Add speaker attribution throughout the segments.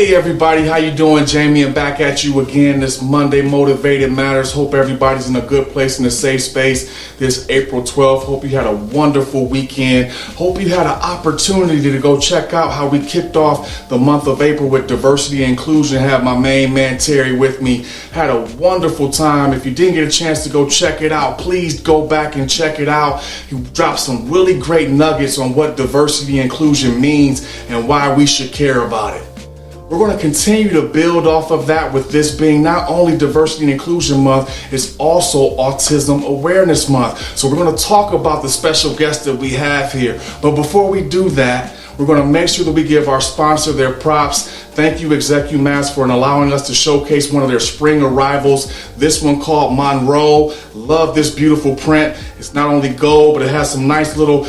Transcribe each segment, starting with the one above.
Speaker 1: Hey everybody, how you doing? Jamie, and back at you again this Monday, Motivated Matters. Hope everybody's in a good place, in a safe space this April 12th. Hope you had a wonderful weekend. Hope you had an opportunity to go check out how we kicked off the month of April with diversity and inclusion. Have my main man Terry with me. Had a wonderful time. If you didn't get a chance to go check it out, please go back and check it out. He dropped some really great nuggets on what diversity and inclusion means and why we should care about it. We're going to continue to build off of that with this being not only Diversity and Inclusion Month, it's also Autism Awareness Month. So we're going to talk about the special guest that we have here. But before we do that, we're going to make sure that we give our sponsor their props. Thank you, ExecuMass, for allowing us to showcase one of their spring arrivals. This one called Monroe. Love this beautiful print. It's not only gold, but it has some nice little,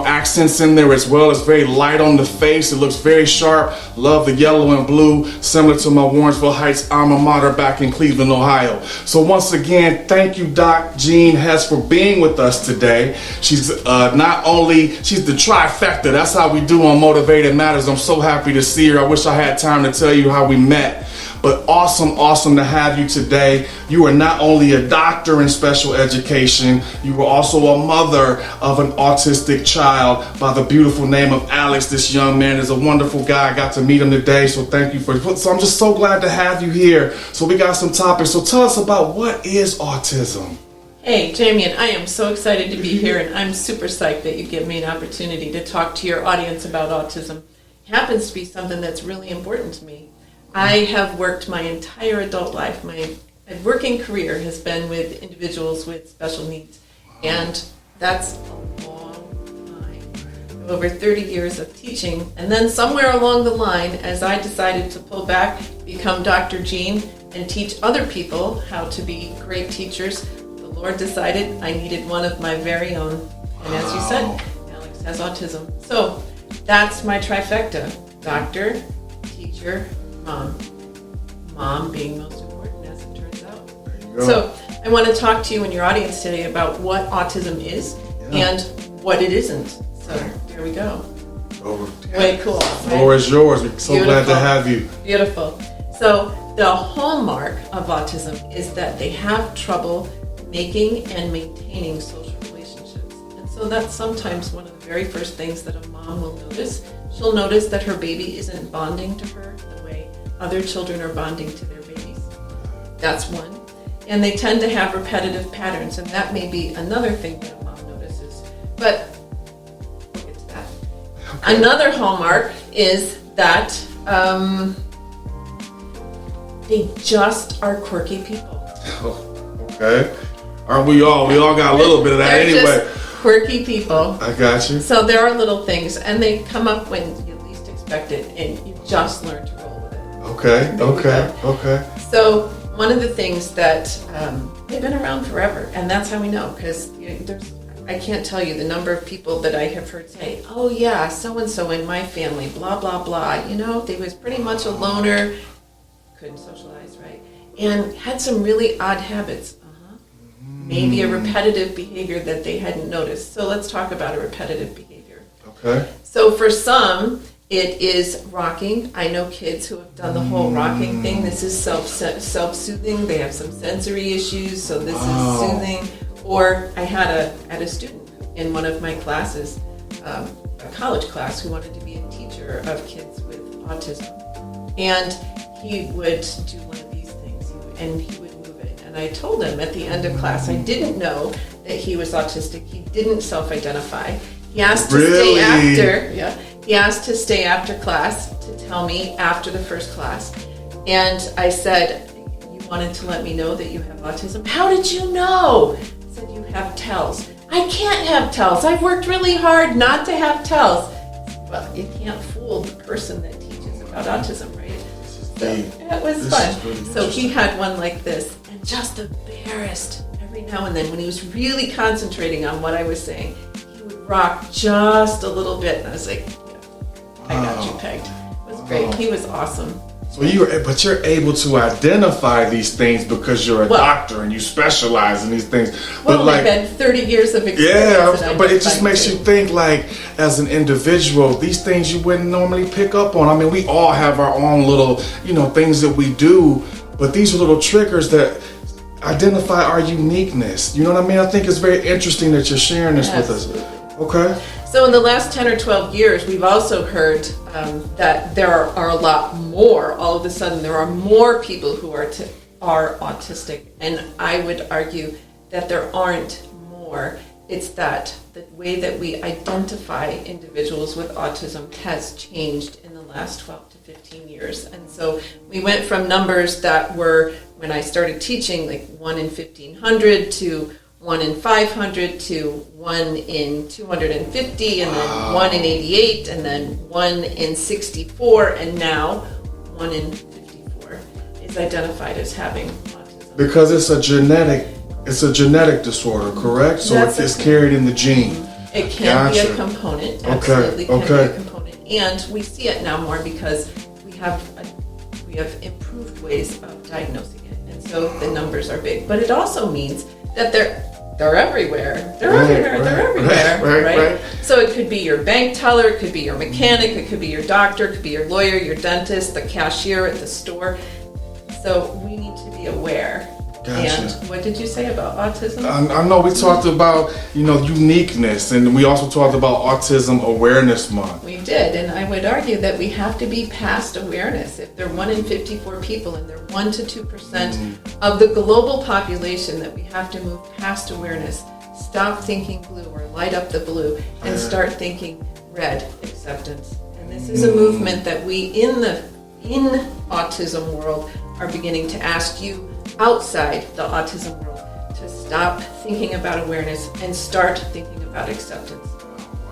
Speaker 1: accents in there as well. It's very light on the face. It looks very sharp. Love the yellow and blue, similar to my Warrensville Heights alma mater back in Cleveland, Ohio. So once again, thank you, Doc Jean-Hess, for being with us today. She's she's the trifecta. That's how we do on Motivated Matters. I'm so happy to see her. I wish I had time to tell you how we met. But awesome to have you today. You are not only a doctor in special education, you were also a mother of an autistic child by the beautiful name of Alex. This young man is a wonderful guy. I got to meet him today, so thank you so I'm just so glad to have you here. So we got some topics. So tell us about what is autism.
Speaker 2: Hey, Jamie, and I am so excited to be here, and I'm super psyched that you give me an opportunity to talk to your audience about autism. It happens to be something that's really important to me. I have worked my entire adult life. My working career has been with individuals with special needs, and that's a long time. Over 30 years of teaching, and then somewhere along the line, as I decided to pull back, become Dr. Jean, and teach other people how to be great teachers, the Lord decided I needed one of my very own. And as you said, Alex has autism. So that's my trifecta: doctor, teacher, mom being most important, as it turns out. So I want to talk to you and your audience today about what autism is and what it isn't. So there we go. Way cool.
Speaker 1: The floor is yours. We're so glad to have you.
Speaker 2: Beautiful. So the hallmark of autism is that they have trouble making and maintaining social relationships. And so that's sometimes one of the very first things that a mom will notice. She'll notice that her baby isn't bonding to her the way other children are bonding to their babies. That's one. And they tend to have repetitive patterns, and that may be another thing that a mom notices. But we'll get to that. Okay. Another hallmark is that they just are quirky people.
Speaker 1: Okay. Aren't we all? We all got a little bit of that anyway.
Speaker 2: Just quirky people.
Speaker 1: I got you.
Speaker 2: So there are little things, and they come up when you least expect it, and you just learn to roll with it.
Speaker 1: Okay.
Speaker 2: So one of the things that they've been around forever, and that's how we know, because I can't tell you the number of people that I have heard say, "Oh yeah, so and so in my family, blah blah blah." They was pretty much a loner, couldn't socialize, right, and had some really odd habits. Maybe a repetitive behavior that they hadn't noticed. So let's talk about a repetitive behavior.
Speaker 1: Okay.
Speaker 2: So for some, it is rocking. I know kids who have done the whole rocking thing. This is self-soothing. They have some sensory issues, so this is soothing. Or I had a student in one of my classes, a college class, who wanted to be a teacher of kids with autism. And he would do one of these things, and he would move it. And I told him at the end of class, I didn't know that he was autistic. He didn't self-identify. He asked to stay after. Yeah. He asked to stay after class to tell me after the first class. And I said, "You wanted to let me know that you have autism? How did you know?" I said, "You have TELS." "I can't have TELS. I've worked really hard not to have TELS." Well, you can't fool the person that teaches about autism, right? So it was fun. So he had one like this, and just embarrassed every now and then when he was really concentrating on what I was saying. He would rock just a little bit, and I was like, "Yeah, I got you pegged." It was great. He was awesome.
Speaker 1: So but you're able to identify these things because you're a doctor and you specialize in these things.
Speaker 2: Well,
Speaker 1: but like,
Speaker 2: I've had 30 years of experience.
Speaker 1: Yeah, but it just makes you think, like, as an individual, these things you wouldn't normally pick up on. I mean, we all have our own little, things that we do, but these are little triggers that identify our uniqueness. You know what I mean? I think it's very interesting that you're sharing this with us. Okay.
Speaker 2: So in the last 10 or 12 years, we've also heard that there are a lot more. All of a sudden, there are more people who are autistic. And I would argue that there aren't more. It's that the way that we identify individuals with autism has changed in the last 12 to 15 years. And so we went from numbers that were, when I started teaching, like 1 in 1,500 to 1 in 500 to 1 in 250, and then 1 in 88, and then 1 in 64, and now 1 in 54 is identified as having autism.
Speaker 1: Because it's a genetic disorder, correct? So it's carried in the gene.
Speaker 2: It can be a component. Absolutely can be a component, and we see it now more because we have improved ways of diagnosing it, and so the numbers are big. But it also means that they're everywhere. They're everywhere, right? So it could be your bank teller, it could be your mechanic, it could be your doctor, it could be your lawyer, your dentist, the cashier at the store. So we need to be aware.
Speaker 1: Gotcha.
Speaker 2: And what did you say about autism?
Speaker 1: I know we talked about, uniqueness, and we also talked about Autism Awareness Month.
Speaker 2: We did, and I would argue that we have to be past awareness. If they're 1 in 54 people and they're 1 to 2% of the global population, that we have to move past awareness. Stop thinking blue or light up the blue and start thinking red, acceptance. And this is a movement that we in autism world are beginning to ask you outside the autism world to stop thinking about awareness and start thinking about acceptance.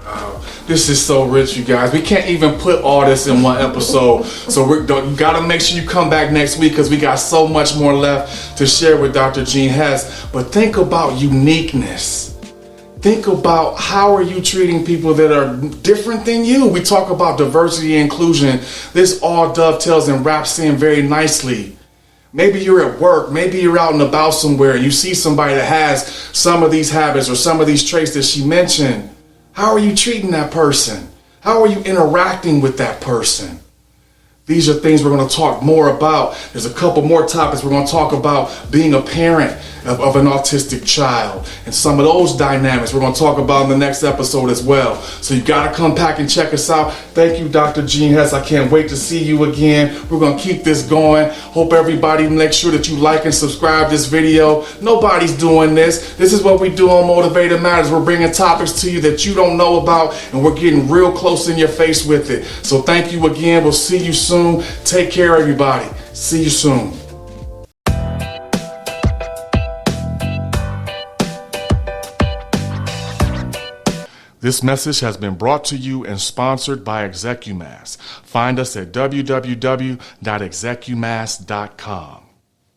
Speaker 1: Wow, this is so rich, you guys. We can't even put all this in one episode. So you gotta make sure you come back next week because we got so much more left to share with Dr. Jean-Hess. But think about uniqueness. Think about how are you treating people that are different than you. We talk about diversity and inclusion. This all dovetails and wraps in very nicely. Maybe you're at work, maybe you're out and about somewhere, and you see somebody that has some of these habits or some of these traits that she mentioned. How are you treating that person? How are you interacting with that person? These are things we're going to talk more about. There's a couple more topics we're going to talk about. Being a parent of an autistic child and some of those dynamics we're going to talk about in the next episode as well. So you got to come back and check us out. Thank you, Dr. Jean-Hess. I can't wait to see you again. We're going to keep this going. Hope everybody make sure that you like and subscribe this video. Nobody's doing this. This is what we do on Motivated Matters. We're bringing topics to you that you don't know about, and we're getting real close in your face with it. So thank you again. We'll see you soon. Take care, everybody. See you soon. This message has been brought to you and sponsored by Execumass. Find us at www.execumass.com.